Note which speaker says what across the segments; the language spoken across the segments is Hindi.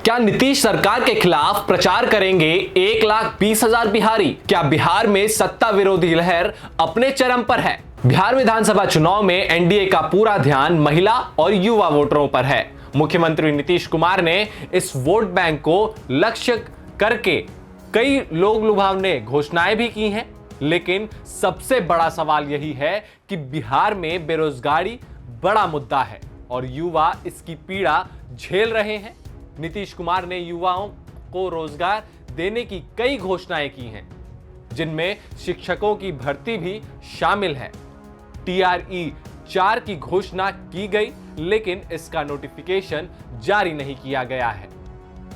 Speaker 1: क्या नीतीश सरकार के खिलाफ प्रचार करेंगे 1,20,000 बिहारी? क्या बिहार में सत्ता विरोधी लहर अपने चरम पर है? बिहार विधानसभा चुनाव में एनडीए का पूरा ध्यान महिला और युवा वोटरों पर है। मुख्यमंत्री नीतीश कुमार ने इस वोट बैंक को लक्ष्य करके कई लोग लुभावने घोषणाएं भी की हैं, लेकिन सबसे बड़ा सवाल यही है कि बिहार में बेरोजगारी बड़ा मुद्दा है और युवा इसकी पीड़ा झेल रहे हैं। नीतीश कुमार ने युवाओं को रोजगार देने की कई घोषणाएं की हैं, जिनमें शिक्षकों की भर्ती भी शामिल है। TRE 4 की घोषणा की गई, लेकिन इसका नोटिफिकेशन जारी नहीं किया गया है।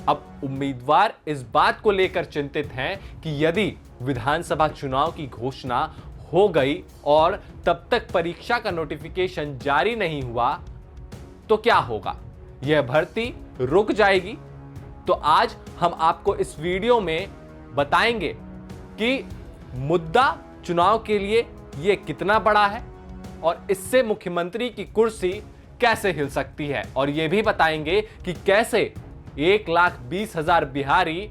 Speaker 1: अब उम्मीदवार इस बात को लेकर चिंतित हैं कि यदि विधानसभा चुनाव की घोषणा हो गई और तब तक परीक्षा का नोटिफिकेशन जारी नहीं हुआ तो क्या होगा? यह भर्ती रुक जाएगी? तो आज हम आपको इस वीडियो में बताएंगे कि मुद्दा चुनाव के लिए यह कितना बड़ा है और इससे मुख्यमंत्री की कुर्सी कैसे हिल सकती है, और यह भी बताएंगे कि कैसे 1,20,000 बिहारी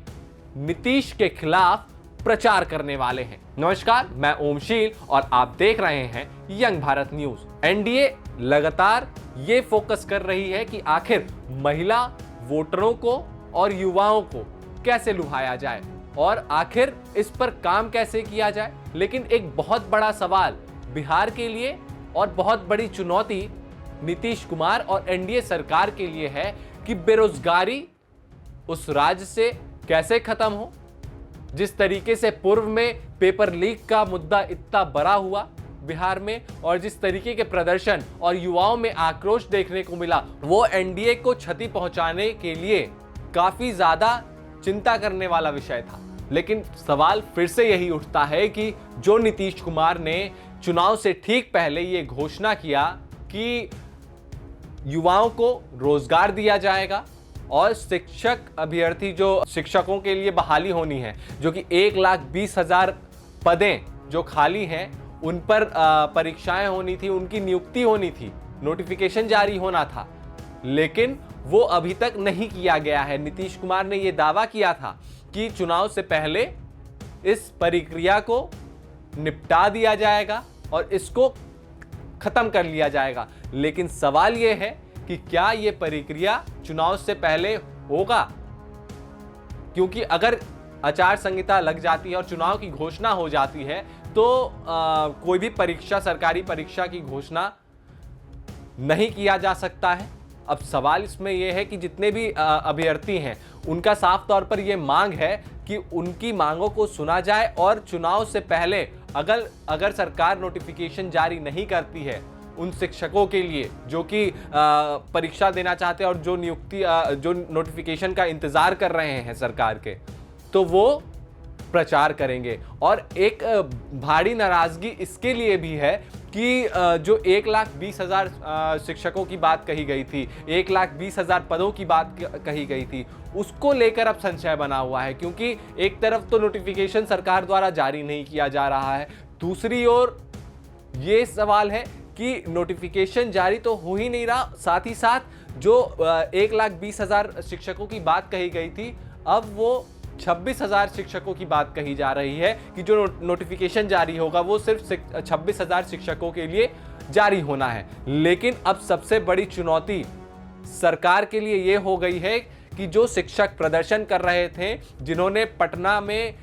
Speaker 1: नीतीश के खिलाफ प्रचार करने वाले हैं। नमस्कार, मैं ओमशील और आप देख रहे हैं यंग भारत न्यूज। एनडीए लगातार ये फोकस कर रही है कि आखिर महिला वोटरों को और युवाओं को कैसे लुभाया जाए और आखिर इस पर काम कैसे किया जाए। लेकिन एक बहुत बड़ा सवाल बिहार के लिए और बहुत बड़ी चुनौती नीतीश कुमार और एनडीए सरकार के लिए है कि बेरोजगारी उस राज्य से कैसे खत्म हो। जिस तरीके से पूर्व में पेपर लीक का मुद्दा इतना बड़ा हुआ बिहार में और जिस तरीके के प्रदर्शन और युवाओं में आक्रोश देखने को मिला, वो एनडीए को क्षति पहुंचाने के लिए काफी ज्यादा चिंता करने वाला विषय था। लेकिन सवाल फिर से यही उठता है कि जो नीतीश कुमार ने चुनाव से ठीक पहले ये घोषणा किया कि युवाओं को रोजगार दिया जाएगा और शिक्षक अभ्यर्थी जो शिक्षकों के लिए बहाली होनी है, जो कि 1,20,000 पदें जो खाली हैं उन पर परीक्षाएं होनी थी, उनकी नियुक्ति होनी थी, नोटिफिकेशन जारी होना था, लेकिन वो अभी तक नहीं किया गया है। नीतीश कुमार ने यह दावा किया था कि चुनाव से पहले इस प्रक्रिया को निपटा दिया जाएगा और इसको खत्म कर लिया जाएगा। लेकिन सवाल यह है कि क्या यह प्रक्रिया चुनाव से पहले होगा? क्योंकि अगर आचार संहिता लग जाती है और चुनाव की घोषणा हो जाती है तो कोई भी परीक्षा, सरकारी परीक्षा की घोषणा नहीं किया जा सकता है। अब सवाल इसमें यह है कि जितने भी अभ्यर्थी हैं उनका साफ तौर पर यह मांग है कि उनकी मांगों को सुना जाए और चुनाव से पहले अगर सरकार नोटिफिकेशन जारी नहीं करती है उन शिक्षकों के लिए जो कि परीक्षा देना चाहते हैं और जो नियुक्ति जो नोटिफिकेशन का इंतजार कर रहे हैं सरकार के, तो वो प्रचार करेंगे। और एक भारी नाराजगी इसके लिए भी है कि जो 1,20,000 शिक्षकों की बात कही गई थी, 1,20,000 पदों की बात कही गई थी, उसको लेकर अब संशय बना हुआ है। क्योंकि एक तरफ तो नोटिफिकेशन सरकार द्वारा जारी नहीं किया जा रहा है, दूसरी ओर ये सवाल है कि नोटिफिकेशन जारी तो हो ही नहीं रहा, साथ ही साथ जो 1,20,000 शिक्षकों की बात कही गई थी, अब वो 26,000 शिक्षकों की बात कही जा रही है कि जो नोटिफिकेशन जारी होगा वो सिर्फ 26,000 शिक्षकों के लिए जारी होना है। लेकिन अब सबसे बड़ी चुनौती सरकार के लिए ये हो गई है कि जो शिक्षक प्रदर्शन कर रहे थे, जिन्होंने पटना में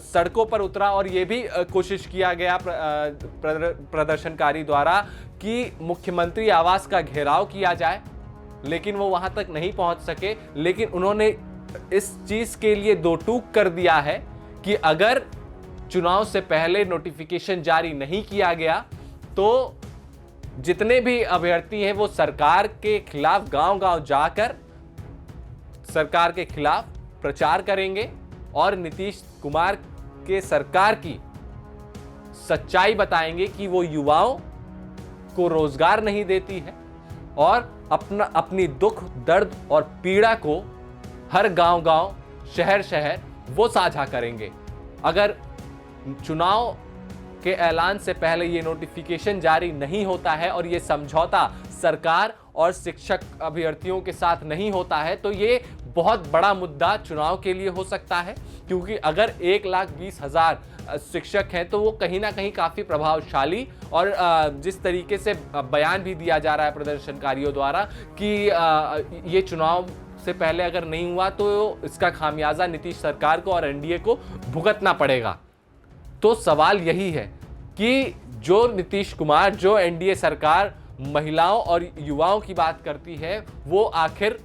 Speaker 1: सड़कों पर उतरा और ये भी कोशिश किया गया प्रदर्शनकारी द्वारा कि मुख्यमंत्री आवास का घेराव किया जाए, लेकिन वो वहां तक नहीं पहुंच सके। लेकिन उन्होंने इस चीज के लिए दो टूक कर दिया है कि अगर चुनाव से पहले नोटिफिकेशन जारी नहीं किया गया तो जितने भी अभ्यर्थी हैं वो सरकार के खिलाफ गांव-गांव जाकर सरकार के खिलाफ प्रचार करेंगे और नीतीश कुमार के सरकार की सच्चाई बताएंगे कि वो युवाओं को रोजगार नहीं देती है और अपनी दुख, दर्द और पीड़ा को हर गांव-गांव, शहर-शहर वो साझा करेंगे। अगर चुनाव के ऐलान से पहले ये नोटिफिकेशन जारी नहीं होता है और ये समझौता सरकार और शिक्षक अभ्यर्थियों के साथ नहीं होता है तो ये बहुत बड़ा मुद्दा चुनाव के लिए हो सकता है, क्योंकि अगर 1,20,000 शिक्षक हैं तो वो कहीं ना कहीं काफी प्रभावशाली, और जिस तरीके से बयान भी दिया जा रहा है प्रदर्शनकारियों द्वारा कि ये चुनाव से पहले अगर नहीं हुआ तो इसका खामियाजा नीतीश सरकार को और एनडीए को भुगतना पड़ेगा। तो सवाल यही है कि जो नीतीश कुमार, जो एनडीए सरकार महिलाओं और युवाओं की बात करती है, वो आखिर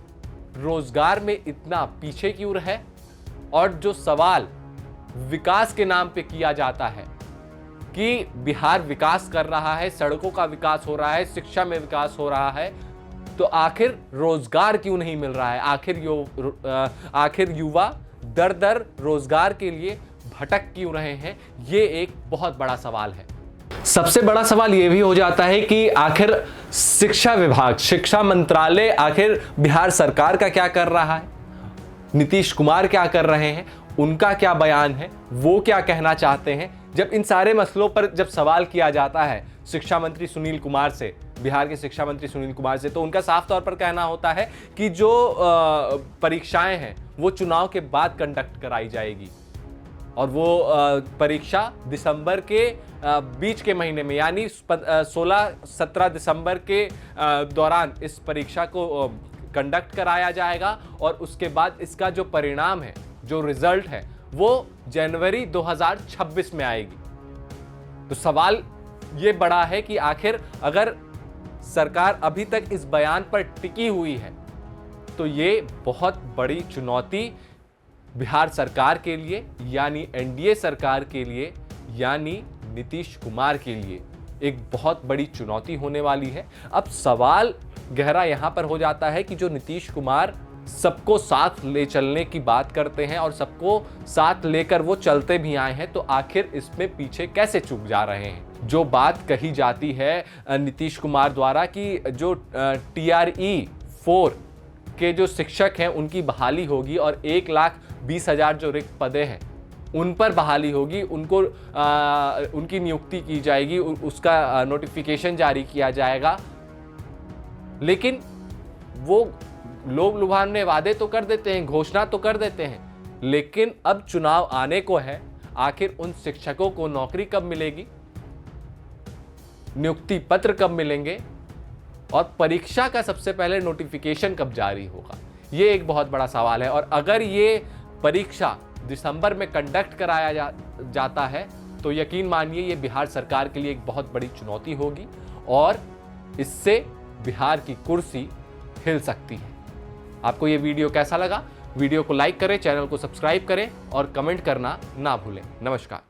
Speaker 1: रोजगार में इतना पीछे क्यों रहे? और जो सवाल विकास के नाम पे किया जाता है कि बिहार विकास कर रहा है, सड़कों का विकास हो रहा है, शिक्षा में विकास हो रहा है, तो आखिर रोजगार क्यों नहीं मिल रहा है? आखिर युवा दर दर रोजगार के लिए भटक क्यों रहे हैं? ये एक बहुत बड़ा सवाल है। सबसे बड़ा सवाल यह भी हो जाता है कि आखिर शिक्षा विभाग, शिक्षा मंत्रालय आखिर बिहार सरकार का क्या कर रहा है? नीतीश कुमार क्या कर रहे हैं? उनका क्या बयान है? वो क्या कहना चाहते हैं? जब इन सारे मसलों पर जब सवाल किया जाता है शिक्षा मंत्री सुनील कुमार से, बिहार के शिक्षा मंत्री सुनील कुमार से, तो उनका साफ तौर पर कहना होता है कि जो परीक्षाएं हैं वो चुनाव के बाद कंडक्ट कराई जाएगी, और वो परीक्षा दिसंबर के बीच के महीने में, यानी 16-17 दिसंबर के दौरान इस परीक्षा को कंडक्ट कराया जाएगा, और उसके बाद इसका जो परिणाम है, जो रिजल्ट है, वो जनवरी 2026 में आएगी। तो सवाल ये बड़ा है कि आखिर अगर सरकार अभी तक इस बयान पर टिकी हुई है तो ये बहुत बड़ी चुनौती बिहार सरकार के लिए, यानी एनडीए सरकार के लिए, यानी नीतीश कुमार के लिए एक बहुत बड़ी चुनौती होने वाली है। अब सवाल गहरा यहां पर हो जाता है कि जो नीतीश कुमार सबको साथ ले चलने की बात करते हैं और सबको साथ लेकर वो चलते भी आए हैं, तो आखिर इसमें पीछे कैसे चूक जा रहे हैं? जो बात कही जाती है नीतीश कुमार द्वारा कि जो TRE-4 के जो शिक्षक हैं उनकी बहाली होगी और 1,20,000 जो रिक्त पदे हैं उन पर बहाली होगी, उनको उनकी नियुक्ति की जाएगी, उसका नोटिफिकेशन जारी किया जाएगा। लेकिन वो लोग लुभावने वादे तो कर देते हैं, घोषणा तो कर देते हैं, लेकिन अब चुनाव आने को है। आखिर उन शिक्षकों को नौकरी कब मिलेगी, नियुक्ति पत्र कब मिलेंगे, और परीक्षा का सबसे पहले नोटिफिकेशन कब जारी होगा? ये एक बहुत बड़ा सवाल है। और अगर ये परीक्षा दिसंबर में कंडक्ट कराया जाता है तो यकीन मानिए ये बिहार सरकार के लिए एक बहुत बड़ी चुनौती होगी, और इससे बिहार की कुर्सी हिल सकती है। आपको ये वीडियो कैसा लगा? वीडियो को लाइक करें, चैनल को सब्सक्राइब करें और कमेंट करना ना भूलें। नमस्कार।